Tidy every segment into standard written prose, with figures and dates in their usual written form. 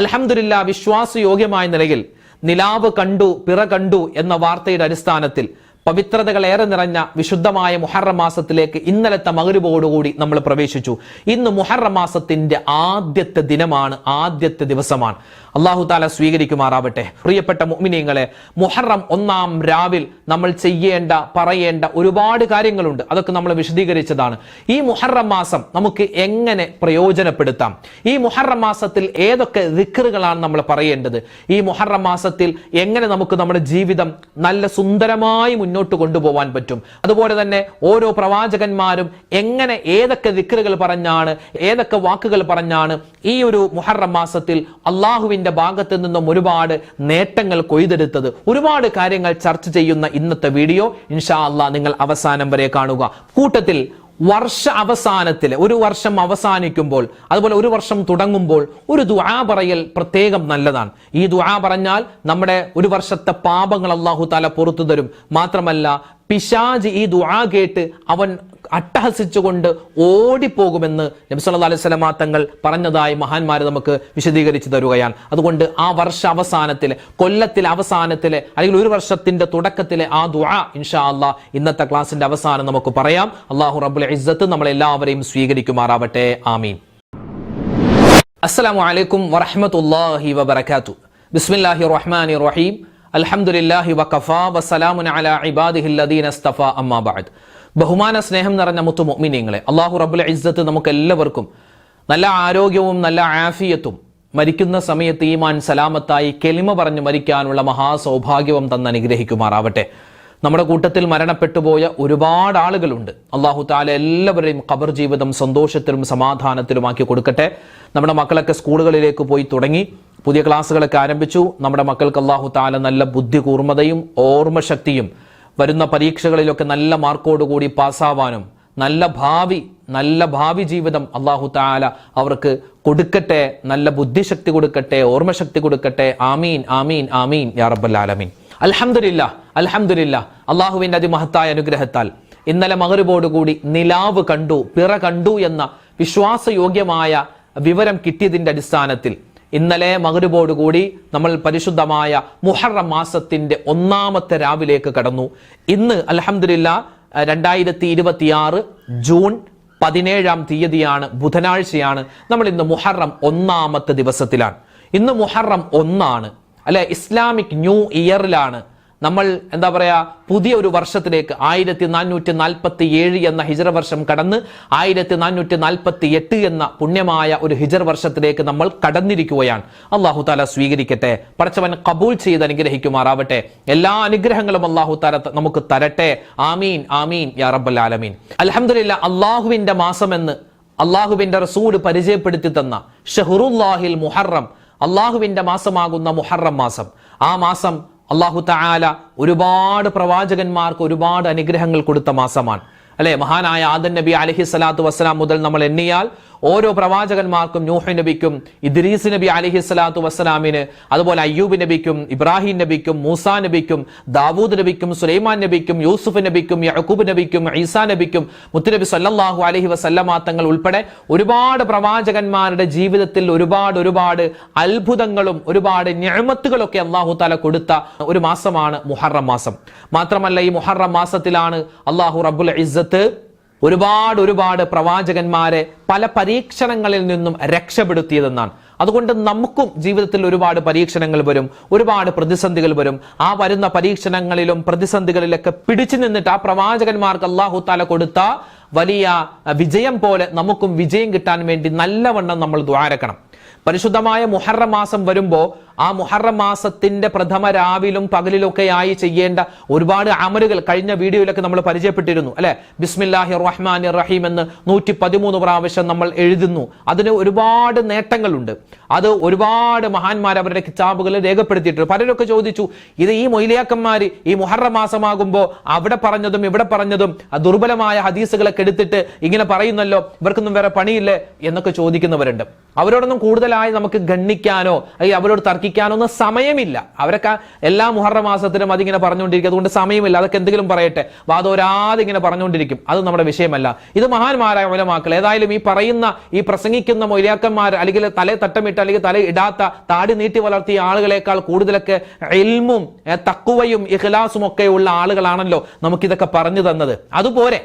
അൽഹംദുലില്ലാ വിശ്വാസയോഗ്യമായ നിലയിൽ നിലാവ് കണ്ടു, പിറ കണ്ടു എന്ന വാർത്തയുടെ അടിസ്ഥാനത്തിൽ പവിത്രതകളേറെ നിറഞ്ഞ വിശുദ്ധമായ മുഹറം മാസത്തിലേക്ക് ഇന്നലത്തെ മഗ്‌രിബോടുകൂടി നമ്മൾ പ്രവേശിച്ചു. ഇന്ന് മുഹറം മാസത്തിന്റെ ആദ്യത്തെ ദിനമാണ്, ആദ്യത്തെ ദിവസമാണ്. അല്ലാഹു തആല സ്വീകരിക്കുമാറാവട്ടെ. പ്രിയപ്പെട്ട മുഅ്മിനീങ്ങളെ, മുഹറം ഒന്നാം രാവിൽ നമ്മൾ ചെയ്യേണ്ട പറയേണ്ട ഒരുപാട് കാര്യങ്ങളുണ്ട്. അതൊക്കെ നമ്മൾ വിശദീകരിച്ചതാണ്. ഈ മുഹറം മാസം നമുക്ക് എങ്ങനെ പ്രയോജനപ്പെടുത്താം? ഈ മുഹറം മാസത്തിൽ ഏതൊക്കെ ദിക്റുകളാണ് നമ്മൾ പറയേണ്ടത്? ഈ മുഹറം മാസത്തിൽ എങ്ങനെ നമുക്ക് നമ്മുടെ ജീവിതം നല്ല സുന്ദരമായി മുന്നോട്ട് കൊണ്ടുപോകാൻ പറ്റും? അതുപോലെ തന്നെ ഓരോ പ്രവാചകന്മാരും എങ്ങനെ ഏതൊക്കെ ദിക്റുകൾ പറഞ്ഞാണ്, ഏതൊക്കെ വാക്കുകൾ പറഞ്ഞാണ് ഈ ഒരു മുഹറം മാസത്തിൽ അള്ളാഹുവിന്റെ ഭാഗത്ത് നിന്നും ഒരുപാട് നേട്ടങ്ങൾ കൊയ്തെടുത്തത്? ഒരുപാട് കാര്യങ്ങൾ ചർച്ച ചെയ്യുന്ന ഇന്നത്തെ വീഡിയോ ഇൻഷാ അല്ലാഹ് നിങ്ങൾ അവസാനം വരെ കാണുക. കൂട്ടത്തിൽ വർഷ അവസാനത്തിൽ, ഒരു വർഷം അവസാനിക്കുമ്പോൾ, അതുപോലെ ഒരു വർഷം തുടങ്ങുമ്പോൾ ഒരു ദുആ പറയൽ പ്രത്യേകം നല്ലതാണ്. ഈ ദുആ പറഞ്ഞാൽ നമ്മുടെ ഒരു വർഷത്തെ പാപങ്ങൾ അല്ലാഹു തആല പുറത്തു തരും. മാത്രമല്ല പിശാച് ഈ ദുആ കേട്ട് അവൻ അട്ടഹസിച്ചുകൊണ്ട് ഓടിപ്പോകുമെന്ന് നബി സല്ലല്ലാഹു അലൈഹി വസല്ലം തങ്ങൾ പറഞ്ഞതായി മഹാന്മാർ നമുക്ക് വിശദീകരിച്ചു തരുകയാണ്. അതുകൊണ്ട് ആ വർഷ അവസാനത്തിലെ, കൊല്ലത്തിലെ അവസാനത്തിലെ, അല്ലെങ്കിൽ ഒരു വർഷത്തിന്റെ തുടക്കത്തിലെ ആ ദുആ ഇൻഷാ അല്ലാഹ് ഇന്നത്തെ ക്ലാസിന്റെ അവസാനം നമുക്ക് പറയാം. അല്ലാഹു റബ്ബുൽ ഇസ്സത്ത് നമ്മളെല്ലാവരെയും സ്വീകരിക്കുമാറാവട്ടെ. ആമീൻ. അസ്സലാമു അലൈക്കും വറഹ്മത്തുള്ളാഹി വബറകാതുഹു. ബിസ്മില്ലാഹിർ റഹ്മാനിർ റഹീം. അൽഹംദുലില്ലാഹി വഖഫാ വസ്സലാമുൻ അലാ ഇബാദിഹിൽ ലദീന ഇസ്തഫാ അമ്മാ ബഅദ്. ബഹുമാന സ്നേഹം നിറഞ്ഞ മുത്തു മുഅ്മിനീങ്ങളെ, അല്ലാഹു റബ്ബുൽ ഇസ്സത്ത് നമുക്ക് എല്ലാവർക്കും നല്ല ആരോഗ്യവും നല്ല ആഫിയത്തും മരിക്കുന്ന സമയത്ത് ഈമാൻ സലാമത്തായി കെലിമ പറഞ്ഞു മരിക്കാനുള്ള മഹാസൗഭാഗ്യവും തന്ന് അനുഗ്രഹിക്കുമാറാവട്ടെ. നമ്മുടെ കൂട്ടത്തിൽ മരണപ്പെട്ടുപോയ ഒരുപാട് ആളുകളുണ്ട്. അല്ലാഹു തആല എല്ലാവരെയും ഖബർ ജീവിതം സന്തോഷത്തിലും സമാധാനത്തിലുമാക്കി കൊടുക്കട്ടെ. നമ്മുടെ മക്കളൊക്കെ സ്കൂളുകളിലേക്ക് പോയി തുടങ്ങി, പുതിയ ക്ലാസ്സുകളൊക്കെ ആരംഭിച്ചു. നമ്മുടെ മക്കൾക്ക് അല്ലാഹു തആല നല്ല ബുദ്ധി കൂർമ്മതയും ഓർമ്മശക്തിയും വരുന്ന പരീക്ഷകളിലൊക്കെ നല്ല മാർക്കോടുകൂടി പാസ്സാവാനും നല്ല ഭാവി ജീവിതം അല്ലാഹു തആല അവർക്ക് കൊടുക്കട്ടെ. നല്ല ബുദ്ധിശക്തി കൊടുക്കട്ടെ, ഓർമ്മശക്തി കൊടുക്കട്ടെ. ആമീൻ ആമീൻ ആമീൻ യാ റബ്ബൽ ആലമീൻ. അൽഹംദുലില്ലാ അല്ലാഹുവിന്റെ അതിമഹത്തായ അനുഗ്രഹത്താൽ ഇന്നലെ മഗ്‌രിബോടുകൂടി നിലാവ് കണ്ടു, പിറ കണ്ടു എന്ന വിശ്വാസയോഗ്യമായ വിവരം കിട്ടിയതിന്റെ അടിസ്ഥാനത്തിൽ ഇന്നലെ മഗ്‌രിബോടുകൂടി നമ്മൾ പരിശുദ്ധമായ മുഹറം മാസത്തിന്റെ ഒന്നാമത്തെ രാവിലേക്ക് കടന്നു. ഇന്ന് അൽഹംദുലില്ലാ 2026 ജൂൺ 17-ാം തീയതിയാണ്, ബുധനാഴ്ചയാണ്. നമ്മൾ ഇന്ന് മുഹറം ഒന്നാമത്തെ ദിവസത്തിലാണ്. ഇന്ന് മുഹറം 1 അല്ലെ, ഇസ്ലാമിക് ന്യൂ ഇയറിലാണ്. നമ്മൾ എന്താ പറയാ, പുതിയ ഒരു വർഷത്തിലേക്ക് 1447 എന്ന ഹിജ്റ വർഷം കടന്ന് 1448 എന്ന പുണ്യമായ ഒരു ഹിജ്റ വർഷത്തിലേക്ക് നമ്മൾ കടന്നിരിക്കുകയാണ്. അല്ലാഹു തആല സ്വീകരിക്കട്ടെ, പടച്ചവൻ ഖബൂൽ ചെയ്ത് അനുഗ്രഹിക്കുമാറാവട്ടെ. എല്ലാ അനുഗ്രഹങ്ങളും അല്ലാഹു തആല നമുക്ക് തരട്ടെ. ആമീൻ ആമീൻ യാ റബ്ബൽ ആലമീൻ. അൽഹംദുലില്ലാ, അല്ലാഹുവിന്റെ മാസമെന്ന് അല്ലാഹുവിന്റെ റസൂൽ പരിചയപ്പെടുത്തി തന്ന ഷഹ്റുല്ലാഹിൽ മുഹറം, അല്ലാഹുവിന്റെ മാസമാകുന്ന മുഹറം മാസം, ആ മാസം അല്ലാഹു തആല ഒരുപാട് പ്രവാചകന്മാർക്ക് ഒരുപാട് അനുഗ്രഹങ്ങൾ കൊടുത്ത മാസമാണ് അല്ലെ. മഹാനായ ആദം നബി അലൈഹിസ്സലാത്തു വസ്സലാം മുതൽ നമ്മൾ എണ്ണിയാൽ ഓരോ പ്രവാചകന്മാർക്കും, നൂഹ് നബിക്കും, ഇദ്രീസ് നബി അലൈഹിസ്സലാത്തു വസ്സലാമിന്, അതുപോലെ അയ്യൂബ് നബിക്കും, ഇബ്രാഹിം നബിക്കും, മൂസാ നബിക്കും, ദാവൂദ് നബിക്കും, സുലൈമാൻ നബിക്കും, യൂസുഫ് നബിക്കും, യഅ്ഖൂബ് നബിക്കും, ഈസാ നബിക്കും, മുത്തുനബി സല്ലല്ലാഹു അലൈഹി വസല്ലമ തങ്ങൾ ഉൾപ്പെടെ ഒരുപാട് പ്രവാചകന്മാരുടെ ജീവിതത്തിൽ ഒരുപാട് അത്ഭുതങ്ങളും ഒരുപാട് നിഅമത്തുകളൊക്കെ അല്ലാഹു തആല കൊടുത്ത ഒരു മാസമാണ് മുഹറം മാസം. മാത്രമല്ല ഈ മുഹറം മാസത്തിലാണ് അല്ലാഹു റബ്ബുൽ ഇസ്സത്ത് ഒരുപാട് പ്രവാചകന്മാരെ പല പരീക്ഷണങ്ങളിൽ നിന്നും രക്ഷപ്പെടുത്തിയതെന്നാണ്. അതുകൊണ്ട് നമുക്കും ജീവിതത്തിൽ ഒരുപാട് പരീക്ഷണങ്ങൾ വരും, ഒരുപാട് പ്രതിസന്ധികൾ വരും. ആ വരുന്ന പരീക്ഷണങ്ങളിലും പ്രതിസന്ധികളിലൊക്കെ പിടിച്ചു നിന്നിട്ട് ആ പ്രവാചകന്മാർക്ക് അല്ലാഹു തആല കൊടുത്ത വലിയ വിജയം പോലെ നമുക്കും വിജയം കിട്ടാൻ വേണ്ടി നല്ലവണ്ണം നമ്മൾ ദുആരക്കണം. പരിശുദ്ധമായ മുഹറം മാസം വരുമ്പോൾ ആ മുഹറം മാസത്തിന്റെ പ്രഥമ രാവിലും പകലിലൊക്കെയായി ചെയ്യേണ്ട ഒരുപാട് അമലുകൾ കഴിഞ്ഞ വീഡിയോയിലൊക്കെ നമ്മൾ പരിചയപ്പെട്ടിരുന്നു അല്ലെ. ബിസ്മില്ലാഹിർ റഹ്മാനിർ റഹീം എന്ന് 113 പ്രാവശ്യം നമ്മൾ എഴുതുന്നു. അതിന് ഒരുപാട് നേട്ടങ്ങളുണ്ട്. അത് ഒരുപാട് മഹാന്മാർ അവരുടെ കിതാബുകളിൽ രേഖപ്പെടുത്തിയിട്ടുണ്ട്. പലരൊക്കെ ചോദിച്ചു, ഇത് ഈ മൊയ്ലിയാക്കന്മാർ ഈ മുഹറം മാസമാകുമ്പോൾ അവിടെ പറഞ്ഞതും ഇവിടെ പറഞ്ഞതും ദുർബലമായ ഹദീസുകളൊക്കെ എടുത്തിട്ട് ഇങ്ങനെ പറയുന്നല്ലോ, ഇവർക്കൊന്നും വേറെ പണിയില്ലേ എന്നൊക്കെ ചോദിക്കുന്നവരുണ്ട്. അവരോടൊന്നും കൂടുതൽ കൂടുതലായി നമുക്ക് ഗണ്ണിക്കാനോ അല്ലെങ്കിൽ അവരോട് തർക്കിക്കാനോ ഒന്നും സമയമില്ല. അവരൊക്കെ എല്ലാ മുഹറം മാസത്തിലും അതിങ്ങനെ പറഞ്ഞുകൊണ്ടിരിക്കും. അതുകൊണ്ട് സമയമില്ല, അതൊക്കെ എന്തെങ്കിലും പറയട്ടെ, വാദോരാതെ ഇങ്ങനെ പറഞ്ഞുകൊണ്ടിരിക്കും. അത് നമ്മുടെ വിഷയമല്ല. ഇത് മഹാന്മാരായ ഉലമാക്കൾ, ഏതായാലും ഈ പറയുന്ന ഈ പ്രസംഗിക്കുന്ന മൊയ്ലിയാക്കന്മാർ അല്ലെങ്കിൽ തല തട്ടമിട്ട് അല്ലെങ്കിൽ തല ഇടാത്ത താടി നീട്ടി വളർത്തിയ ആളുകളെക്കാൾ കൂടുതലൊക്കെ ഇൽമും തഖ്വയും ഇഖ്ലാസും ഒക്കെ ഉള്ള ആളുകളാണല്ലോ നമുക്കിതൊക്കെ പറഞ്ഞു തന്നത്. അതുപോരെ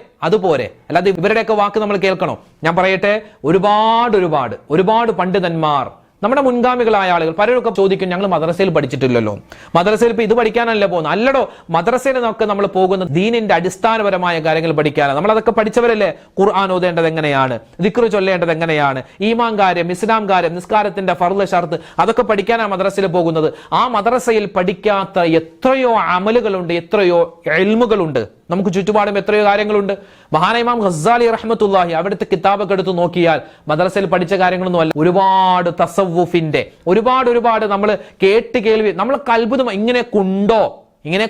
അല്ലാതെ ഇവരുടെയൊക്കെ വാക്ക് നമ്മൾ കേൾക്കണോ? ഞാൻ പറയട്ടെ, ഒരുപാട് പണ്ഡിതന്മാർ, നമ്മുടെ മുൻഗാമികളായ ആളുകൾ പലരൊക്കെ ചോദിക്കും, ഞങ്ങൾ മദ്രസയിൽ പഠിച്ചിട്ടില്ലല്ലോ, മദ്രസയിൽ ഇപ്പൊ ഇത് പഠിക്കാനല്ല പോകുന്നത്. അല്ലടോ, മദ്രസയിൽ നമുക്ക് നമ്മൾ പോകുന്ന ദീനിന്റെ അടിസ്ഥാനപരമായ കാര്യങ്ങൾ പഠിക്കാനാണ്. നമ്മൾ അതൊക്കെ പഠിച്ചവരല്ലേ? ഖുർആൻ ഓതേണ്ടത് എങ്ങനെയാണ്, ദിക്ർ ചൊല്ലേണ്ടത് എങ്ങനെയാണ്, ഈമാൻ കാര്യം, ഇസ്ലാം കാര്യം, നിസ്കാരത്തിന്റെ ഫർള് ഷർത്ത്, അതൊക്കെ പഠിക്കാനാണ് മദ്രസയിൽ പോകുന്നത്. ആ മദ്രസയിൽ പഠിക്കാത്ത എത്രയോ അമലുകളുണ്ട്, എത്രയോ ഇൽമുകളുണ്ട്, നമുക്ക് ചുറ്റുപാടും എത്രയോ കാര്യങ്ങളുണ്ട്. മഹാനായ ഇമാം ഖസാലി റഹ്മത്തുള്ളാഹി അവിടുത്തെ കിതാബൊക്കെ എടുത്ത് നോക്കിയാൽ മദ്രസയിൽ പഠിച്ച കാര്യങ്ങളൊന്നും അല്ല. ഒരുപാട് തസവ്വുഫിന്റെ ഒരുപാട് നമ്മൾ കേൾവി, നമ്മൾ അത്ഭുതം ഇങ്ങനെ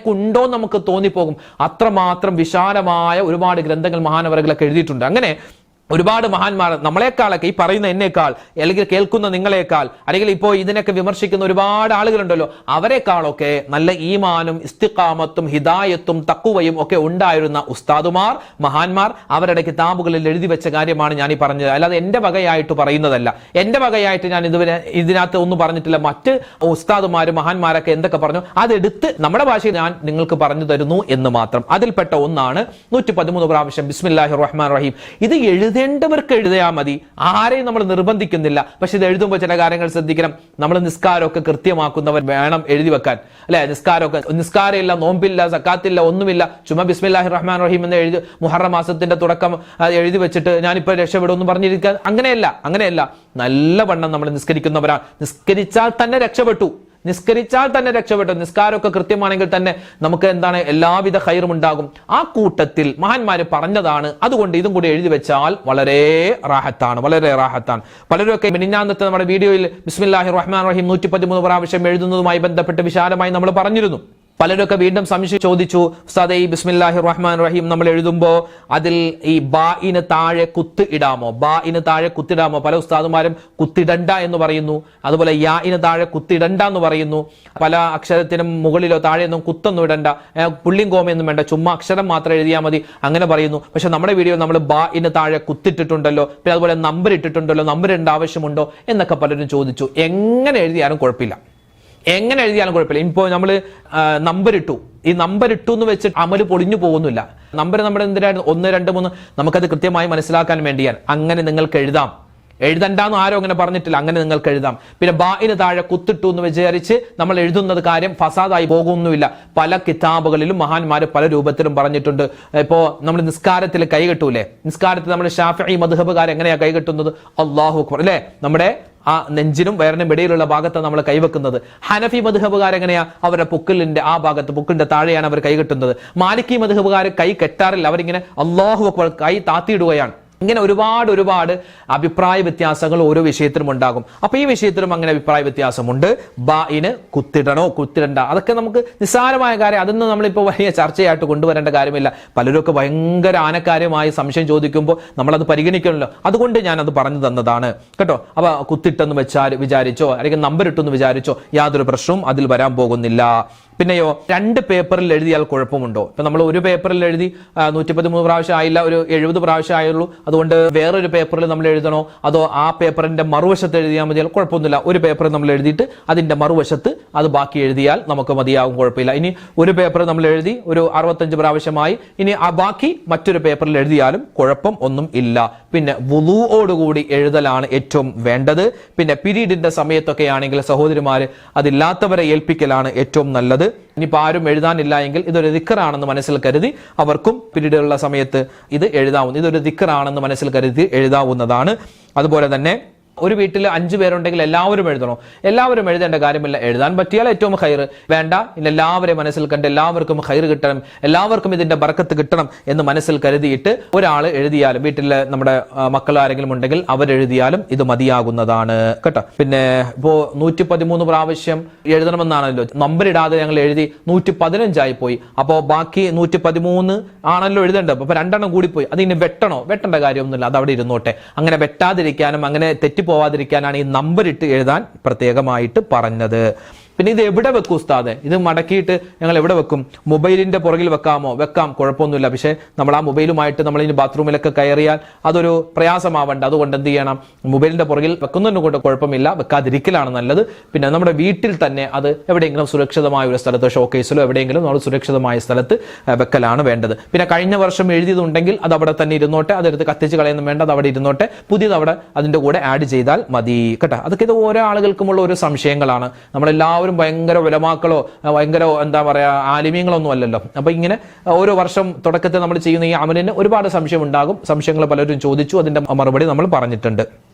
കൊണ്ടോ നമുക്ക് തോന്നിപ്പോകും. അത്രമാത്രം വിശാലമായ ഒരുപാട് ഗ്രന്ഥങ്ങൾ മഹാനവറുകളൊക്കെ എഴുതിയിട്ടുണ്ട്. അങ്ങനെ ഒരുപാട് മഹാന്മാർ നമ്മളെക്കാളൊക്കെ, ഈ പറയുന്ന എന്നേക്കാൾ അല്ലെങ്കിൽ കേൾക്കുന്ന നിങ്ങളെക്കാൾ അല്ലെങ്കിൽ ഇപ്പോൾ ഇതിനൊക്കെ വിമർശിക്കുന്ന ഒരുപാട് ആളുകളുണ്ടല്ലോ, അവരെക്കാളൊക്കെ നല്ല ഈമാനും ഇസ്തിഖാമത്തും ഹിദായത്തും തഖ്വയും ഒക്കെ ഉണ്ടായിരുന്ന ഉസ്താദുമാർ, മഹാന്മാർ അവരുടെ കിതാബുകളിൽ എഴുതി വെച്ച കാര്യമാണ് ഞാൻ ഈ പറഞ്ഞത്. അല്ലാതെ എന്റെ വകയായിട്ട് പറയുന്നതല്ല. എന്റെ വകയായിട്ട് ഞാൻ ഇതിനകത്ത് ഒന്നും പറഞ്ഞിട്ടില്ല. മറ്റ് ഉസ്താദുമാരും മഹാന്മാരൊക്കെ എന്തൊക്കെ പറഞ്ഞു അതെടുത്ത് നമ്മുടെ ഭാഷയിൽ ഞാൻ നിങ്ങൾക്ക് പറഞ്ഞു തരുന്നു എന്ന് മാത്രം. അതിൽപ്പെട്ട ഒന്നാണ് 113 പ്രാവശ്യം ബിസ്മില്ലാഹിർ റഹ്മാൻ റഹീം. ഇത് എഴുതേണ്ടവർക്ക് എഴുതിയാൽ മതി, ആരെയും നമ്മൾ നിർബന്ധിക്കുന്നില്ല. പക്ഷെ ഇത് എഴുതുമ്പോൾ ചില കാര്യങ്ങൾ ശ്രദ്ധിക്കണം. നമ്മൾ നിസ്കാരമൊക്കെ കൃത്യമാക്കുന്നവർ വേണം എഴുതി വെക്കാൻ, അല്ലെ? നിസ്കാരമില്ല, നോമ്പില്ല, സക്കാത്തില്ല, ഒന്നുമില്ല, ചുമ്മാ ബിസ്മില്ലാഹിർ റഹ്മാൻ റഹീം എന്ന് എഴുതി മുഹറം മാസത്തിന്റെ തുടക്കം എഴുതി വെച്ചിട്ട് ഞാനിപ്പോ രക്ഷപ്പെടുമെന്ന് പറഞ്ഞിരിക്കാൻ അങ്ങനെയല്ല. നല്ലവണ്ണം നമ്മൾ നിസ്കരിക്കുന്നവരാണ്. നിസ്കരിച്ചാൽ തന്നെ രക്ഷപ്പെട്ടു. നിസ്കാരമൊക്കെ കൃത്യമാണെങ്കിൽ തന്നെ നമുക്ക് എന്താണ്, എല്ലാവിധ ഖൈറും ഉണ്ടാകും. ആ കൂട്ടത്തിൽ മഹാന്മാര് പറഞ്ഞതാണ്. അതുകൊണ്ട് ഇതും കൂടി എഴുതി വെച്ചാൽ വളരെ റാഹത്താണ്. പലരൊക്കെ മിനിഞ്ഞാന്നത്തെ നമ്മുടെ വീഡിയോയിൽ ബിസ്മില്ലാഹിർ റഹ്മാൻ റഹീം 113 പ്രാവശ്യം എഴുതുന്നതുമായി ബന്ധപ്പെട്ട് വിശാലമായി നമ്മൾ പറഞ്ഞിരുന്നു. പലരൊക്കെ വീണ്ടും സംശയം ചോദിച്ചു, ഉസ്താദേ ഈ ബിസ്മില്ലാഹിർ റഹ്മാൻ റഹീം നമ്മൾ എഴുതുമ്പോൾ അതിൽ ഈ ബാഇന് താഴെ കുത്ത് ഇടാമോ? പല ഉസ്താദുമാരും കുത്തിടണ്ട എന്ന് പറയുന്നു. അതുപോലെ യാഇന് താഴെ കുത്തിടണ്ട എന്ന് പറയുന്നു. പല അക്ഷരത്തിനും മുകളിലോ താഴെയൊന്നും കുത്തൊന്നും ഇടണ്ട, പുള്ളിയും കോമയൊന്നും വേണ്ട, ചുമ്മാ അക്ഷരം മാത്രം എഴുതിയാൽ മതി, അങ്ങനെ പറയുന്നു. പക്ഷെ നമ്മുടെ വീഡിയോ നമ്മൾ ബാഇന് താഴെ കുത്തിട്ടിട്ടുണ്ടല്ലോ, പിന്നെ അതുപോലെ നമ്പർ ഇട്ടിട്ടുണ്ടല്ലോ, നമ്പർ ഇടേണ്ട ആവശ്യമുണ്ടോ എന്നൊക്കെ പലരും ചോദിച്ചു. എങ്ങനെ എഴുതിയാലും കുഴപ്പമില്ല. ഇപ്പോൾ നമ്മൾ നമ്പർ ഇട്ടു, ഈ നമ്പർ ഇട്ടു എന്ന് വെച്ചിട്ട് അമല് പൊളിഞ്ഞു പോകുന്നില്ല. നമ്പർ നമ്മുടെ എന്തിനായിരുന്നു 1, 2, 3 നമുക്കത് കൃത്യമായി മനസ്സിലാക്കാൻ വേണ്ടിയാണ്. അങ്ങനെ നിങ്ങൾക്ക് എഴുതാം. എഴുതണ്ടെന്ന് ആരും അങ്ങനെ പറഞ്ഞിട്ടില്ല, അങ്ങനെ നിങ്ങൾക്ക് എഴുതാം. പിന്നെ ബാഇന് താഴെ കുത്തിട്ടു എന്ന് വിചാരിച്ച് നമ്മൾ എഴുതുന്നത് കാര്യം ഫസാദായി പോകുന്നില്ല. പല കിതാബുകളിലും മഹാന്മാര് പല രൂപത്തിലും പറഞ്ഞിട്ടുണ്ട്. ഇപ്പോ നമ്മൾ നിസ്കാരത്തിൽ കൈകെട്ടൂലേ, നിസ്കാരത്തിൽ നമ്മൾ ഷാഫിഈ മദ്ഹബുകാർ എങ്ങനെയാ കൈകെട്ടുന്നത്? അല്ലാഹു അക്ബർ, അല്ലെ? നമ്മുടെ ആ നെഞ്ചിനും വയറിനും ഇടയിലുള്ള ഭാഗത്ത് നമ്മൾ കൈവെക്കുന്നത്. ഹനഫി മദ്ഹബുകാർ എങ്ങനെയാ? അവരുടെ പുക്കിലിന്റെ ആ ഭാഗത്ത്, പുക്കിന്റെ താഴെയാണ് അവർ കൈകെട്ടുന്നത്. മാലിക്കി മദ്ഹബുകാർ കൈ കെട്ടാറില്ല, അവരിങ്ങനെ അല്ലാഹു അക്ബർ കൈ താത്തിയിടുകയാണ്. ഇങ്ങനെ ഒരുപാട് അഭിപ്രായ വ്യത്യാസങ്ങൾ ഓരോ വിഷയത്തിലും ഉണ്ടാകും. അപ്പൊ ഈ വിഷയത്തിലും അങ്ങനെ അഭിപ്രായ വ്യത്യാസമുണ്ട്. ബാഇന് കുത്തിടണോ കുത്തിടണ്ട, അതൊക്കെ നമുക്ക് നിസ്സാരമായ കാര്യം. അതൊന്നും നമ്മളിപ്പോൾ വലിയ ചർച്ചയായിട്ട് കൊണ്ടുവരേണ്ട കാര്യമില്ല. പലരൊക്കെ ഭയങ്കര ആനക്കാര്യമായി സംശയം ചോദിക്കുമ്പോൾ നമ്മളത് പരിഗണിക്കണമല്ലോ. അതുകൊണ്ട് ഞാനത് പറഞ്ഞു തന്നതാണ് കേട്ടോ. അപ്പൊ കുത്തിട്ടെന്ന് വിചാരിച്ചോ അല്ലെങ്കിൽ നമ്പർ ഇട്ടെന്ന് വിചാരിച്ചോ യാതൊരു പ്രശ്നവും അതിൽ വരാൻ പോകുന്നില്ല. പിന്നെയോ 2 പേപ്പറിൽ എഴുതിയാൽ കുഴപ്പമുണ്ടോ? ഇപ്പൊ നമ്മൾ ഒരു പേപ്പറിൽ എഴുതി 113 പ്രാവശ്യം ആയില്ല, ഒരു 70 പ്രാവശ്യം ആയുള്ളൂ. അതുകൊണ്ട് വേറൊരു പേപ്പറിൽ നമ്മൾ എഴുതണോ, അതോ ആ പേപ്പറിന്റെ മറുവശത്ത് എഴുതിയാൽ മതിയാൽ? കുഴപ്പമൊന്നുമില്ല. ഒരു പേപ്പർ നമ്മൾ എഴുതിയിട്ട് അതിന്റെ മറുവശത്ത് അത് ബാക്കി എഴുതിയാൽ നമുക്ക് മതിയാകും, കുഴപ്പമില്ല. ഇനി ഒരു പേപ്പർ നമ്മൾ എഴുതി ഒരു 65 പ്രാവശ്യമായി, ഇനി ആ ബാക്കി മറ്റൊരു പേപ്പറിൽ എഴുതിയാലും കുഴപ്പം ഒന്നും ഇല്ല. പിന്നെ വുളൂഓടുകൂടി എഴുതലാണ് ഏറ്റവും വേണ്ടത്. പിന്നെ പിരീഡിന്റെ സമയത്തൊക്കെ ആണെങ്കിൽ സഹോദരിമാര് അതില്ലാത്തവരെ ഏൽപ്പിക്കലാണ് ഏറ്റവും നല്ലത്. ഇനിയിപ്പോൾ ആരും എഴുതാനില്ല എങ്കിൽ ഇതൊരു ദിക്റാണെന്ന് മനസ്സിൽ കരുതി അവർക്കും പിരീഡുള്ള സമയത്ത് ഇത് എഴുതാവുന്ന, ഇതൊരു ദിക്റാണെന്ന് മനസ്സിൽ കരുതി എഴുതാവുന്നതാണ്. അതുപോലെ തന്നെ ഒരു വീട്ടിൽ 5 പേരുണ്ടെങ്കിൽ എല്ലാവരും എഴുതണോ? എല്ലാവരും എഴുതേണ്ട കാര്യമില്ല. എഴുതാൻ പറ്റിയാൽ ഏറ്റവും ഖൈർ. വേണ്ട, ഇന്ന് എല്ലാവരെയും മനസ്സിൽ കണ്ട് എല്ലാവർക്കും ഖൈർ കിട്ടണം, എല്ലാവർക്കും ഇതിന്റെ ബർക്കത്ത് കിട്ടണം എന്ന് മനസ്സിൽ കരുതിയിട്ട് ഒരാൾ എഴുതിയാലും, വീട്ടിൽ നമ്മുടെ മക്കൾ ആരെങ്കിലും ഉണ്ടെങ്കിൽ അവരെഴുതിയാലും ഇത് മതിയാകുന്നതാണ് കേട്ടോ. പിന്നെ ഇപ്പോ 113 പ്രാവശ്യം എഴുതണമെന്നാണല്ലോ, നമ്പർ ഇടാതെ ഞങ്ങൾ എഴുതി 115 പോയി. അപ്പോൾ ബാക്കി 113 ആണല്ലോ എഴുതേണ്ടത്. അപ്പൊ 2 എണ്ണം കൂടി പോയി. അത് ഇനി വെട്ടണോ? വെട്ടേണ്ട കാര്യമൊന്നുമില്ല, അത് അവിടെ ഇരുന്നോട്ടെ. അങ്ങനെ വെട്ടാതിരിക്കാനും അങ്ങനെ തെറ്റി തെറ്റിപ്പോവാതിരിക്കാനാണ് ഈ നമ്പർ ഇട്ട് എഴുതാൻ പ്രത്യേകമായിട്ട് പറഞ്ഞത്. പിന്നെ ഇത് എവിടെ വെക്കും ഉസ്താദെ? ഇത് മടക്കിയിട്ട് ഞങ്ങൾ എവിടെ വെക്കും? മൊബൈലിന്റെ പുറകിൽ വെക്കാമോ? വെക്കാം, കുഴപ്പമൊന്നുമില്ല. പക്ഷേ നമ്മൾ ആ മൊബൈലുമായിട്ട് നമ്മൾ ഇനി ബാത്റൂമിലൊക്കെ കയറിയാൽ അതൊരു പ്രയാസമാവണ്ട. അതുകൊണ്ട് എന്ത് ചെയ്യണം? മൊബൈലിന്റെ പുറകിൽ വെക്കുന്നതിന് കൊണ്ട് കുഴപ്പമില്ല, വെക്കാതിരിക്കലാണ് നല്ലത്. പിന്നെ നമ്മുടെ വീട്ടിൽ തന്നെ അത് എവിടെയെങ്കിലും സുരക്ഷിതമായ ഒരു സ്ഥലത്ത്, ഷോക്കേസിലോ എവിടെയെങ്കിലും നമ്മൾ സുരക്ഷിതമായ സ്ഥലത്ത് വെക്കലാണ് വേണ്ടത്. പിന്നെ കഴിഞ്ഞ വർഷം എഴുതിയതുണ്ടെങ്കിൽ അത് അവിടെ തന്നെ ഇരുന്നോട്ടെ, അതെടുത്ത് കത്തിച്ച് കളയൊന്നും വേണ്ട, അത് അവിടെ ഇരുന്നോട്ടെ. പുതിയത് അവിടെ അതിന്റെ കൂടെ ആഡ് ചെയ്താൽ മതി കേട്ടോ. അതൊക്കെ ഇത് ഓരോ ആളുകൾക്കുമുള്ള ഒരു സംശയങ്ങളാണ്. നമ്മളെല്ലാവരും ഭയങ്കര ഉലമാക്കളോ ഭയങ്കര എന്താ പറയാ ആലിമീങ്ങളോ ഒന്നും അല്ലല്ലോ. അപ്പൊ ഇങ്ങനെ ഓരോ വർഷം തുടക്കത്തിൽ നമ്മൾ ചെയ്യുന്ന ഈ അമലിന് ഒരുപാട് സംശയം ഉണ്ടാകും. സംശയങ്ങൾ പലരും ചോദിച്ചു, അതിന്റെ മറുപടി നമ്മൾ പറഞ്ഞിട്ടുണ്ട്.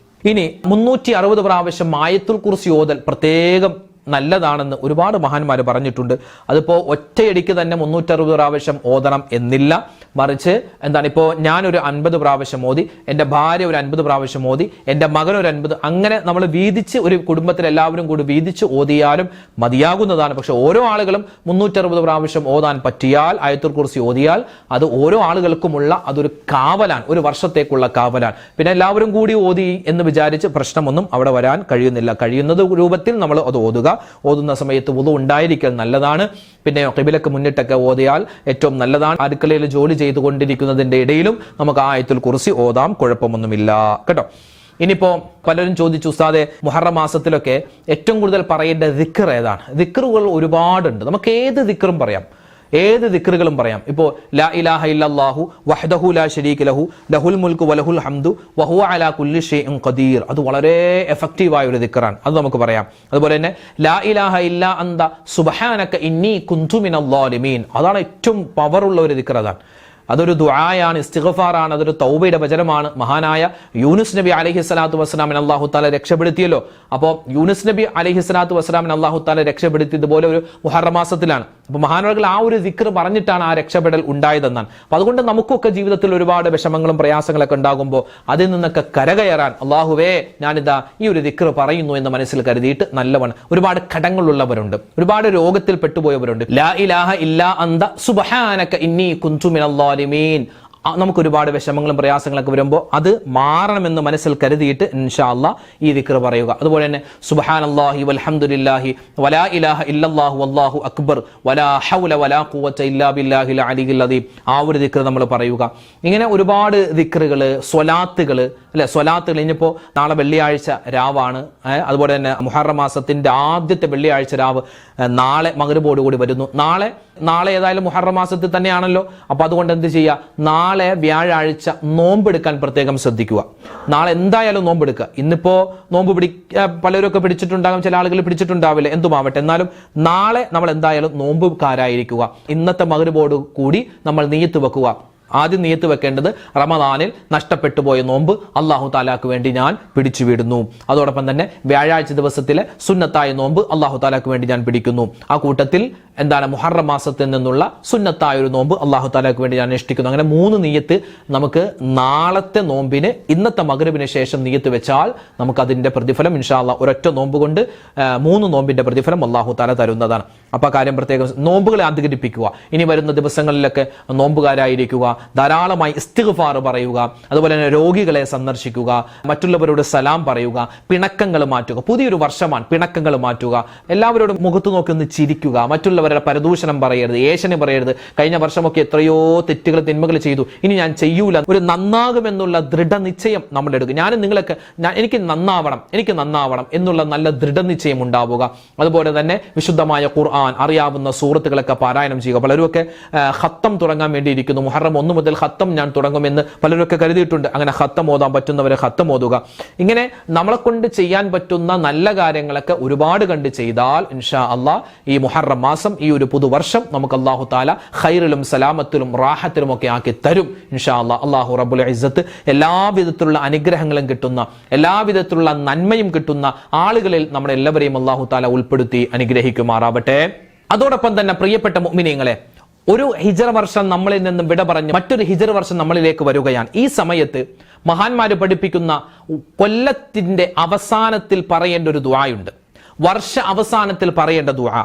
ഇനി 360 പ്രാവശ്യം ആയത്തുൽ കുർസി ഓതൽ പ്രത്യേകം നല്ലതാണെന്ന് ഒരുപാട് മഹാന്മാർ പറഞ്ഞിട്ടുണ്ട്. അതിപ്പോ ഒറ്റയടിക്ക് തന്നെ 360 പ്രാവശ്യം ഓതണം എന്നില്ല. മറിച്ച് എന്താണ്, ഇപ്പോൾ ഞാനൊരു 50 പ്രാവശ്യം ഓതി, എൻ്റെ ഭാര്യ ഒരു 50 പ്രാവശ്യം ഓതി, എൻ്റെ മകൻ ഒരു 50, അങ്ങനെ നമ്മൾ വീതിച്ച് ഒരു കുടുംബത്തിൽ എല്ലാവരും കൂടി വീതിച്ച് ഓതിയാലും മതിയാകുന്നതാണ്. പക്ഷെ ഓരോ ആളുകളും 360 പ്രാവശ്യം ഓതാൻ പറ്റിയാൽ, ആയത്തുൽ കുർസി ഓതിയാൽ അത് ഓരോ ആളുകൾക്കുമുള്ള അതൊരു കാവലാണ്, ഒരു വർഷത്തേക്കുള്ള കാവലാണ്. പിന്നെ എല്ലാവരും കൂടി ഓതി എന്ന് വിചാരിച്ച് പ്രശ്നമൊന്നും അവിടെ വരാൻ കഴിയുന്നില്ല. കഴിയുന്നത് രൂപത്തിൽ നമ്മൾ അത് ഓതുക. ഓതുന്ന സമയത്ത് വുളു ഉണ്ടായിരിക്കൽ നല്ലതാണ്. പിന്നെ ഖിബിലക്ക് മുന്നിട്ടൊക്കെ ഓതിയാൽ ഏറ്റവും നല്ലതാണ്. അടുക്കളയിൽ ജോലി ചെയ്തുകൊണ്ടിരിക്കുന്നതിന്റെ ഇടയിലും നമുക്ക് ആയത്തുൽ കുർസി ഓതാം, കുഴപ്പമൊന്നുമില്ല കേട്ടോ. ഇനിയിപ്പോ പലരും ചോദിച്ചു, ഉസ്താദെ മുഹറം മാസത്തിലൊക്കെ ഏറ്റവും കൂടുതൽ പറയേണ്ട ദിക്ർ ഏതാണ്? ദിക്റുകൾ ഒരുപാടുണ്ട്, നമുക്ക് ഏത് ദിക്റും പറയാം, ഏത് ദിക്റുകളും പറയാം. ഇപ്പോൾ ലാ ഇലാഹ ഇല്ലല്ലാഹു വഹ്ദഹു ലാ ശരീക ലഹു ലഹുൽ മുൽക്കു വലഹുൽ ഹംദു വഹുവ അലാ കുല്ലി ഷൈഇൻ ഖദീർ, അത് വളരെ എഫക്റ്റീവായ ഒരു ദിക്റാണ്, അത് നമുക്ക് പറയാം. അതുപോലെ തന്നെ ലാ ഇലാഹ ഇല്ലാ അന്ത സുബ്ഹാനക ഇന്നി കുന്തു മിനൽ ളാലിമീൻ, അതാണ് ഏറ്റവും പവറുള്ള ഒരു ദിക്ർ. അതൊരു ദുആയാണ്, ഇസ്തിഗ്ഫാറാണ്, അതൊരു തൗബയുടെ വചനമാണ്. മഹാനായ യൂനുസ് നബി അലൈഹി സ്വലാത്തു വസ്സലാമിനെ അല്ലാഹു തആല രക്ഷപ്പെടുത്തിയല്ലോ. അപ്പോൾ യൂനുസ് നബി അലൈഹി സ്വലാത്തു വസ്സലാമിനെ അല്ലാഹു തആല രക്ഷപ്പെടുത്തിയതുപോലെ ഒരു മുഹറം മാസത്തിലാണ്. അപ്പോൾ മഹാനവറുകൾ ആ ഒരു ദിക്ർ പറഞ്ഞിട്ടാണ് ആ രക്ഷപ്പെടൽ ഉണ്ടായതെന്നാണ്. അപ്പോൾ അതുകൊണ്ട് നമുക്കൊക്കെ ജീവിതത്തിൽ ഒരുപാട് വിഷമങ്ങളും പ്രയാസങ്ങളൊക്കെ ഉണ്ടാകുമ്പോൾ അതിൽ നിന്നൊക്കെ കരകയറാൻ അല്ലാഹുവേ ഞാനിതാ ഈ ഒരു ദിക്ർ പറയുന്നു എന്ന് മനസ്സിൽ കരുതിയിട്ട് നല്ലവണ്ണം. ഒരുപാട് കടങ്ങളുള്ളവരുണ്ട്, ഒരുപാട് രോഗത്തിൽ പെട്ടുപോയവരുണ്ട്. ലാ ഇലാഹ ഇല്ലാ അന്ത സുബ്ഹാനക ഇന്നി കുന്തു മിനൽ ളാലിമീൻ, നമുക്ക് ഒരുപാട് വിഷമങ്ങളും പ്രയാസങ്ങളൊക്കെ വരുമ്പോൾ അത് മാറണമെന്ന് മനസ്സിൽ കരുതിയിട്ട് ഇൻഷാ അല്ലാഹ് ഈ ദിക്ർ പറയുക. അതുപോലെ തന്നെ സുബ്ഹാനല്ലാഹി വൽഹംദുലില്ലാഹി വലാ ഇലാഹ ഇല്ലല്ലാഹു വല്ലാഹു അക്ബർ വലാ ഹൗല വലാ ഖുവത ഇല്ലാ ബില്ലാഹിൽ അലിയിൽ അദീം, ആ ഒരു ദിക്ർ നമ്മൾ പറയുക. ഇങ്ങനെ ഒരുപാട് ദിക്റുകൾ, സ്വലാത്തുകൾ അല്ലെ, സ്വലാത്തുകൾ. ഇനിയിപ്പോൾ നാളെ വെള്ളിയാഴ്ച രാവാണ്, അതുപോലെ തന്നെ മുഹറം മാസത്തിന്റെ ആദ്യത്തെ വെള്ളിയാഴ്ച രാവ് നാളെ മഗ്‌രിബോടുകൂടി വരുന്നു. നാളെ ഏതായാലും മുഹറം മാസത്തിൽ തന്നെയാണല്ലോ. അപ്പൊ അതുകൊണ്ട് എന്ത് ചെയ്യുക, നാളെ വ്യാഴാഴ്ച നോമ്പെടുക്കാൻ പ്രത്യേകം ശ്രദ്ധിക്കുക. നാളെ എന്തായാലും നോമ്പെടുക്കുക. ഇന്നിപ്പോ നോമ്പ് പലരൊക്കെ പിടിച്ചിട്ടുണ്ടാകും, ചില ആളുകൾ പിടിച്ചിട്ടുണ്ടാവില്ല, എന്തുമാവട്ടെ. എന്നാലും നാളെ നമ്മൾ എന്തായാലും നോമ്പുകാരായിരിക്കുക. ഇന്നത്തെ മഗ്‌രിബോട് കൂടി നമ്മൾ നിയ്യത്ത് വെക്കുക. ആദ്യം നിയ്യത്ത് വെക്കേണ്ടത് റമദാനിൽ നഷ്ടപ്പെട്ടു പോയ നോമ്പ് അല്ലാഹു തആലാക്ക് വേണ്ടി ഞാൻ പിടിച്ചു വിടുന്നു. അതോടൊപ്പം തന്നെ വ്യാഴാഴ്ച ദിവസത്തിലെ സുന്നത്തായ നോമ്പ് അല്ലാഹു തആലാക്ക് വേണ്ടി ഞാൻ പിടിക്കുന്നു. ആ കൂട്ടത്തിൽ എന്താണ് മുഹറം മാസത്തിൽ നിന്നുള്ള സുന്നത്തായ ഒരു നോമ്പ് അല്ലാഹു തആലാക്ക് വേണ്ടി ഞാൻ അനുഷ്ഠിക്കുന്നു. അങ്ങനെ 3 നിയ്യത്ത് നമുക്ക് നാളത്തെ നോമ്പിന് ഇന്നത്തെ മഗ്‌രിബിന് ശേഷം നിയ്യത്ത് വെച്ചാൽ നമുക്ക് അതിന്റെ പ്രതിഫലം ഇൻഷാ അല്ലാഹ് ഒരൊറ്റ നോമ്പ് കൊണ്ട് 3 നോമ്പിന്റെ പ്രതിഫലം അല്ലാഹു തആല തരുന്നതാണ്. അപ്പൊ കാര്യം പ്രത്യേകം നോമ്പുകളെ അധികരിപ്പിക്കുക. ഇനി വരുന്ന ദിവസങ്ങളിലൊക്കെ നോമ്പുകാരായിരിക്കുക, ധാരാളമായി ഇസ്തിഗ്ഫാർ പറയുക, അതുപോലെ തന്നെ രോഗികളെ സന്ദർശിക്കുക, മറ്റുള്ളവരോട് സലാം പറയുക, പിണക്കങ്ങൾ മാറ്റുക. പുതിയൊരു വർഷമാണ്, പിണക്കങ്ങൾ മാറ്റുക. എല്ലാവരോടും മുഖത്ത് നോക്കി ഒന്ന് ചിരിക്കുക. മറ്റുള്ളവരുടെ പരദൂഷണം പറയരുത്, ഏഷണി പറയരുത്. കഴിഞ്ഞ വർഷമൊക്കെ എത്രയോ തെറ്റുകൾ തിന്മകൾ ചെയ്തു, ഇനി ഞാൻ ചെയ്യൂല, ഒരു നന്നാകുമെന്നുള്ള ദൃഢനിശ്ചയം നമ്മൾ എടുക്കുക. നിങ്ങളൊക്കെ എനിക്ക് നന്നാവണം എന്നുള്ള നല്ല ദൃഢനിശ്ചയം ഉണ്ടാവുക. അതുപോലെ തന്നെ വിശുദ്ധമായ ഖുർആൻ അറിയാവുന്ന സൂറത്തുകളൊക്കെ പാരായണം ചെയ്യുക. പലരുമൊക്കെ ഖത്തം തുടങ്ങാൻ വേണ്ടിയിരിക്കുന്നു, മുഹറം 1 മുതൽ ഖത്തം ഞാൻ തുടങ്ങുമെന്ന് പലരൊക്കെ കരുതിയിട്ടുണ്ട്. അങ്ങനെ ഖത്തം ഓതാൻ പറ്റുന്നവരെ ഖത്തം ഓതുക. ഇങ്ങനെ നമ്മളെ കൊണ്ട് ചെയ്യാൻ പറ്റുന്ന നല്ല കാര്യങ്ങളൊക്കെ ഒരുപാട് കണ്ട് ചെയ്താൽ ഇൻഷാ അല്ലാഹ് ഈ മുഹറം മാസം, ഈ ഒരു പുതുവർഷം നമുക്ക് അല്ലാഹു തആല ഖൈറിലും സലാമത്തിലും റാഹത്തിലും ഒക്കെ ആക്കി തരും ഇൻഷാ അല്ലാഹ്. അല്ലാഹു റബ്ബുൽ ഇസ്സത്ത് എല്ലാവിധത്തിലുള്ള അനുഗ്രഹങ്ങളും കിട്ടുന്ന, എല്ലാവിധത്തിലുള്ള നന്മയും കിട്ടുന്ന ആളുകളിൽ നമ്മുടെ എല്ലാവരെയും അല്ലാഹു തആല ഉൾപ്പെടുത്തി അനുഗ്രഹിക്കുമാറാവട്ടെ. അതോടൊപ്പം തന്നെ പ്രിയപ്പെട്ട മുഅ്മിനീങ്ങളെ, ഒരു ഹിജ്റ വർഷം നമ്മളിൽ നിന്നും വിട പറഞ്ഞ് മറ്റൊരു ഹിജ്റ വർഷം നമ്മളിലേക്ക് വരികയാണ്. ഈ സമയത്ത് മഹാന്മാര് പഠിപ്പിക്കുന്ന കൊല്ലത്തിന്റെ അവസാനത്തിൽ പറയേണ്ട ഒരു ദുആയുണ്ട്, വർഷ അവസാനത്തിൽ പറയേണ്ട ദുആ.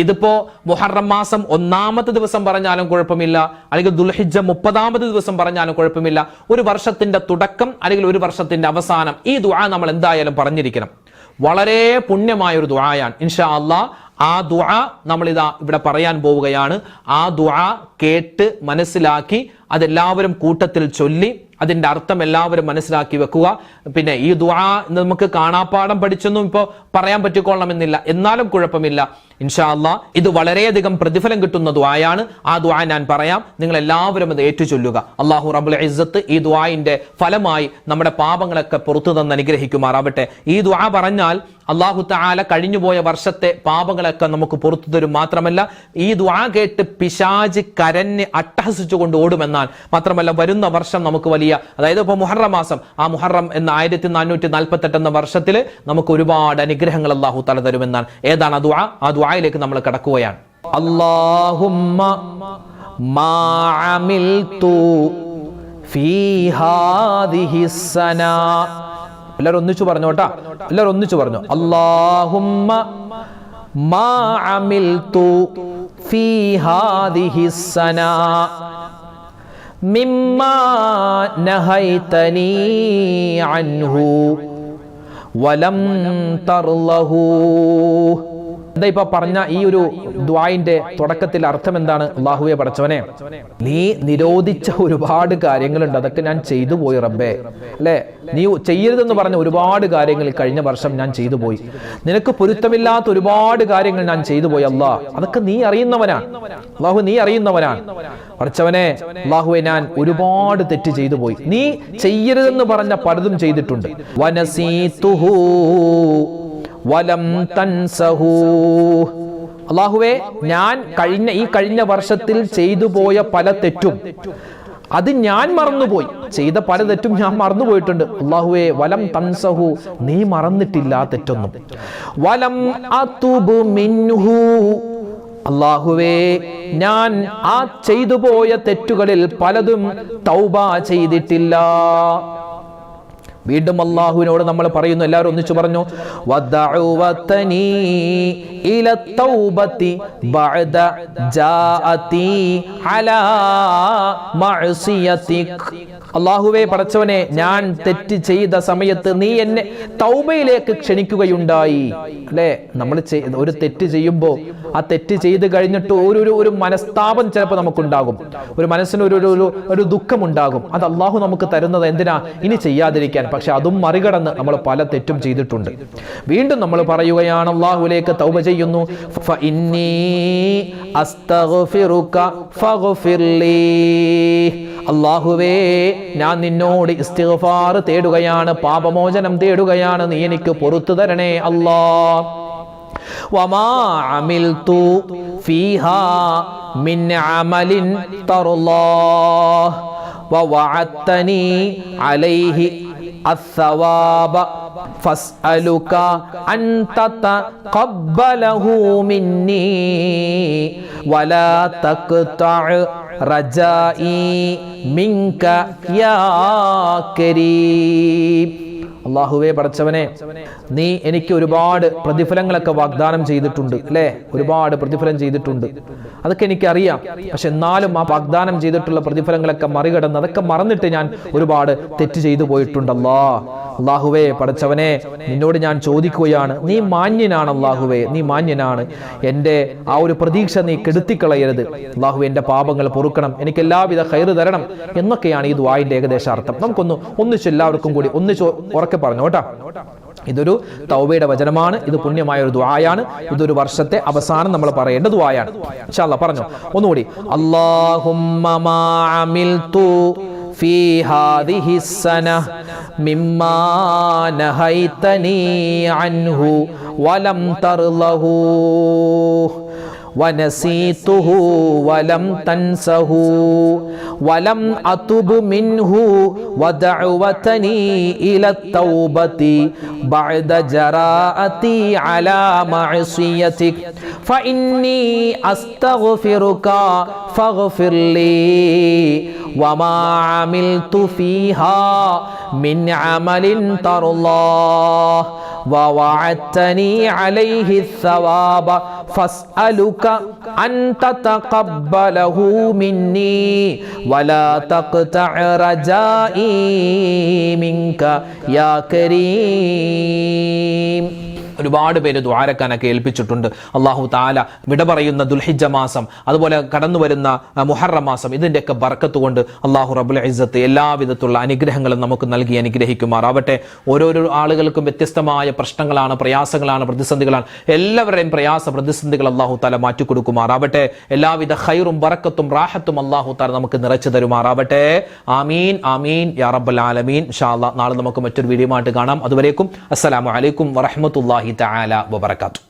ഇതിപ്പോ മുഹറം മാസം 1-ാമത്തെ ദിവസം പറഞ്ഞാലും കുഴപ്പമില്ല, അല്ലെങ്കിൽ ദുൽഹിജ്ജ 30-ാമത്തെ ദിവസം പറഞ്ഞാലും കുഴപ്പമില്ല. ഒരു വർഷത്തിന്റെ തുടക്കം അല്ലെങ്കിൽ ഒരു വർഷത്തിന്റെ അവസാനം ഈ ദുആ നമ്മൾ എന്തായാലും പറഞ്ഞിരിക്കണം. വളരെ പുണ്യമായ ഒരു ദുആയാണ്. ഇൻഷാ അല്ലാഹ് ആ ദുആ നമ്മൾ ഇവിടെ പറയാൻ പോവുകയാണ്. ആ ദുആ കേട്ട് മനസ്സിലാക്കി അതെല്ലാവരും കൂട്ടത്തിൽ ചൊല്ലി അതിന്റെ അർത്ഥം എല്ലാവരും മനസ്സിലാക്കി വെക്കുക. പിന്നെ ഈ ദുആ നമുക്ക് കാണാപ്പാഠം പഠിച്ചൊന്നും ഇപ്പോൾ പറയാൻ പറ്റിക്കൊള്ളണമെന്നില്ല, എന്നാലും കുഴപ്പമില്ല. ഇൻഷാ അല്ലാഹ് ഇത് വളരെയധികം പ്രതിഫലം കിട്ടുന്ന ദുആയാണ്. ആ ദുആ ഞാൻ പറയാം, നിങ്ങൾ എല്ലാവരും അത് ഏറ്റുചൊല്ലുക. അല്ലാഹു റബ്ബുൽ ഇസ്സത്ത് ഈ ദുആഇന്റെ ഫലമായി നമ്മുടെ പാപങ്ങളൊക്കെ പുറത്തു തന്ന് അനുഗ്രഹിക്കുമാറാവട്ടെ. ഈ ദുആ പറഞ്ഞാൽ അല്ലാഹു തആല കഴിഞ്ഞുപോയ വർഷത്തെ പാപങ്ങളൊക്കെ നമുക്ക് പുറത്തു തരും. മാത്രമല്ല ഈ ദുആ കേട്ട് പിശാച് കരഞ്ഞ് അട്ടഹസിച്ചുകൊണ്ട് ഓടുമെന്നാൽ മാത്രമല്ല വരുന്ന വർഷം നമുക്ക് വലിയ, അതായത് ഇപ്പോൾ മുഹറം മാസം, ആ മുഹറം എന്ന 1448 എന്ന വർഷത്തിൽ നമുക്ക് ഒരുപാട് അനുഗ്രഹങ്ങൾ അല്ലാഹു തആല തരുമെന്നാണ്. ഏതാണ് ആ ദുആ? ആ ദുആയിലേക്ക് നമ്മൾ കടക്കുകയാണ്. അല്ലാഹുമ്മ മാ അമിൽതു ഫീ ഹാദിഹിസ് സനാ. എല്ലാവരും ഒന്നിച്ചു പറഞ്ഞോട്ടാ, എല്ലാവരും ഒന്നിച്ചു പറഞ്ഞു. അല്ലാഹുമ്മ മാ അമിൽതു ഫീ ഹാദിഹിസ് സനാ മിമ്മാ നഹൈതനീ അൻഹു വലം തർലഹു. എന്താ ഇപ്പൊ പറഞ്ഞ ഈ ഒരു ദുആഇന്റെ തുടക്കത്തിൽ അർത്ഥം എന്താണ്? അല്ലാഹുവേ പടച്ചവനെ, നീ നിരോധിച്ച ഒരുപാട് കാര്യങ്ങളുണ്ട്, അതൊക്കെ ഞാൻ ചെയ്തു പോയി റബ്ബേ, അല്ലെ? നീ ചെയ്യരുതെന്ന് പറഞ്ഞ ഒരുപാട് കാര്യങ്ങൾ കഴിഞ്ഞ വർഷം ഞാൻ ചെയ്തു പോയി. നിനക്ക് പൊരുത്തമില്ലാത്ത ഒരുപാട് കാര്യങ്ങൾ ഞാൻ ചെയ്തു പോയി. അല്ലാഹ് അതൊക്കെ നീ അറിയുന്നവനാണ്. അല്ലാഹു നീ അറിയുന്നവനാണ്. പടച്ചവനെ അല്ലാഹുവേ, ഞാൻ ഒരുപാട് തെറ്റ് ചെയ്തു പോയി. നീ ചെയ്യരുതെന്ന് പറഞ്ഞ പലതും ചെയ്തിട്ടുണ്ട്. വനസീതുഹു വലം തൻസഹു. അല്ലാഹുവേ, ഞാൻ കഴിഞ്ഞ വർഷത്തിൽ ചെയ്തു പോയ പല തെറ്റും അത് ഞാൻ മറന്നുപോയി. ചെയ്ത പല തെറ്റും ഞാൻ മറന്നുപോയിട്ടുണ്ട്. അല്ലാഹുവേ, വലം തൻസഹു, നീ മറന്നിട്ടില്ല തെറ്റൊന്നും. വലം അതുബു മിൻഹു. അല്ലാഹുവേ, ഞാൻ ആ ചെയ്തു പോയ തെറ്റുകളിൽ പലതും തൗബ ചെയ്തിട്ടില്ല. വീണ്ടും അല്ലാഹുവിനോട് നമ്മൾ പറയുന്നു, എല്ലാവരും ഒന്നിച്ചു പറഞ്ഞു. വദഅവതനി ഇല തൗബതി ബഅദ ജാഅതി അലാ മഅസിയതിക്. അല്ലാഹുവേ പടച്ചവനെ, ഞാൻ തെറ്റ് ചെയ്ത സമയത്ത് നീ എന്നെ തൗബയിലേക്ക് ക്ഷണിക്കുകയുണ്ടായി. അല്ലെ, നമ്മൾ ഒരു തെറ്റ് ചെയ്യുമ്പോൾ ആ തെറ്റ് ചെയ്ത് കഴിഞ്ഞിട്ട് ഒരു മനസ്താപം ചിലപ്പോൾ നമുക്കുണ്ടാകും, ഒരു മനസ്സിന് ഒരു ദുഃഖമുണ്ടാകും. അത് അല്ലാഹു നമുക്ക് തരുന്നത് എന്തിനാ? ഇനി ചെയ്യാതിരിക്കാൻ. പക്ഷെ അതും മറികടന്ന് നമ്മൾ പല തെറ്റും ചെയ്തിട്ടുണ്ട്. വീണ്ടും നമ്മൾ പറയുകയാണ്, അല്ലാഹുവിലേക്ക് തൗബ ചെയ്യുന്നു. ഫഇന്നീ അസ്തഗ്ഫിറുക ഫഗ്ഫിർലീ. അല്ലാഹുവേ, ഞാൻ നിന്നോട് ഇസ്തിഗ്ഫാർ തേടുകയാണ്, പാപമോചനം തേടുകയാണ്, നീ എനിക്ക് പുറത്തു തരണേ അല്ലാഹ്. വമാ അമിൽതു ഫീഹാ മിൻ അമലിൻ തർലാഹ് വവഅദ്തനി അലൈഹി الثواب فاسألك أن تتقبله مني ولا تقطع رجائي منك يا كريم. അല്ലാഹുവേ പടച്ചവനെ, നീ എനിക്ക് ഒരുപാട് പ്രതിഫലങ്ങളൊക്കെ വാഗ്ദാനം ചെയ്തിട്ടുണ്ട്, അല്ലേ? ഒരുപാട് പ്രതിഫലം ചെയ്തിട്ടുണ്ട്, അതൊക്കെ എനിക്കറിയാം. പക്ഷെ എന്നാലും ആ വാഗ്ദാനം ചെയ്തിട്ടുള്ള പ്രതിഫലങ്ങളൊക്കെ മറികടന്ന് അതൊക്കെ മറന്നിട്ട് ഞാൻ ഒരുപാട് തെറ്റ് ചെയ്തു പോയിട്ടുണ്ട്. അല്ലാഹുവേ പടച്ചവനെ, നിന്നോട് ഞാൻ ചോദിക്കുകയാണ്, നീ മാന്യനാണ് അല്ലാഹുവേ, നീ മാന്യനാണ്. എൻ്റെ ആ ഒരു പ്രതീക്ഷ നീ കെടുത്തിക്കളയരുത്. അല്ലാഹുവേ, എൻ്റെ പാപങ്ങൾ പൊറുക്കണം, എനിക്ക് എല്ലാവിധ ഖൈറ് തരണം എന്നൊക്കെയാണ് ഈ ദുആഇന്റെ ഏകദേശ അർത്ഥം. ഒന്നിച്ച് എല്ലാവർക്കും കൂടി ഒന്നിച്ച് ഉറക്കെ പറഞ്ഞു കേട്ടോ. ഇതൊരു തൗബയുടെ വചനമാണ്, ഇത് പുണ്യമായ ഒരു ദുആയാണ്, ഇതൊരു വർഷത്തെ അവസാനം നമ്മൾ പറയേണ്ട ദുആയാണ്. ഇൻഷാ അല്ലാഹ് പറഞ്ഞു ഒന്നുകൂടി. അല്ലാഹുമ്മ മാ അമിൽതു ഫീ ഹാദിഹിസ് സന മിമ്മാ നഹൈതനി അൻഹു വലം തർലഹു ونسيته ولم تنسه ولم أتب منه ودعوتني إلى التوبة بعد جراءتي على معصيتك فإني أستغفرك فاغفر لي وما عملت فيها من عمل ترضاه വവഅദ്തനി അലൈഹി الثواب فاسألك أن تتقبله مني ولا تقطع رجائي منك يا كريم. ഒരുപാട് പേര് ദുആരക്കാനൊക്കെ ഏൽപ്പിച്ചിട്ടുണ്ട്. അല്ലാഹു തആല വിട പറയുന്ന ദുൽഹിജ്ജ മാസം, അതുപോലെ കടന്നു വരുന്ന മുഹറം മാസം, ഇതിൻ്റെയൊക്കെ ബർക്കത്ത് കൊണ്ട് അല്ലാഹു റബ്ബുൽ ഇസ്സത്ത് എല്ലാവിധത്തിലുള്ള അനുഗ്രഹങ്ങളും നമുക്ക് നൽകി അനുഗ്രഹിക്കുമാറാവട്ടെ. ഓരോരോ ആളുകൾക്കും വ്യത്യസ്തമായ പ്രശ്നങ്ങളാണ്, പ്രയാസങ്ങളാണ്, പ്രതിസന്ധികളാണ്. എല്ലാവരുടെയും പ്രയാസ പ്രതിസന്ധികൾ അല്ലാഹു തആല മാറ്റിക്കൊടുക്കുമാറാവട്ടെ. എല്ലാവിധ ഖൈറും ബറക്കത്തും റാഹത്തും അല്ലാഹു തആല നമുക്ക് നിറച്ചു തരുമാറാവട്ടെ. ആമീൻ ആമീൻ യാ റബ്ബൽ ആലമീൻ. ഇൻഷാ അല്ലാഹ് നാളെ നമുക്ക് മറ്റൊരു വീഡിയോ ആയിട്ട് കാണാം. അതുവരേക്കും അസ്സലാമു അലൈക്കും വറഹ്മത്തുള്ളാഹി തആല വബറകാതുഹു.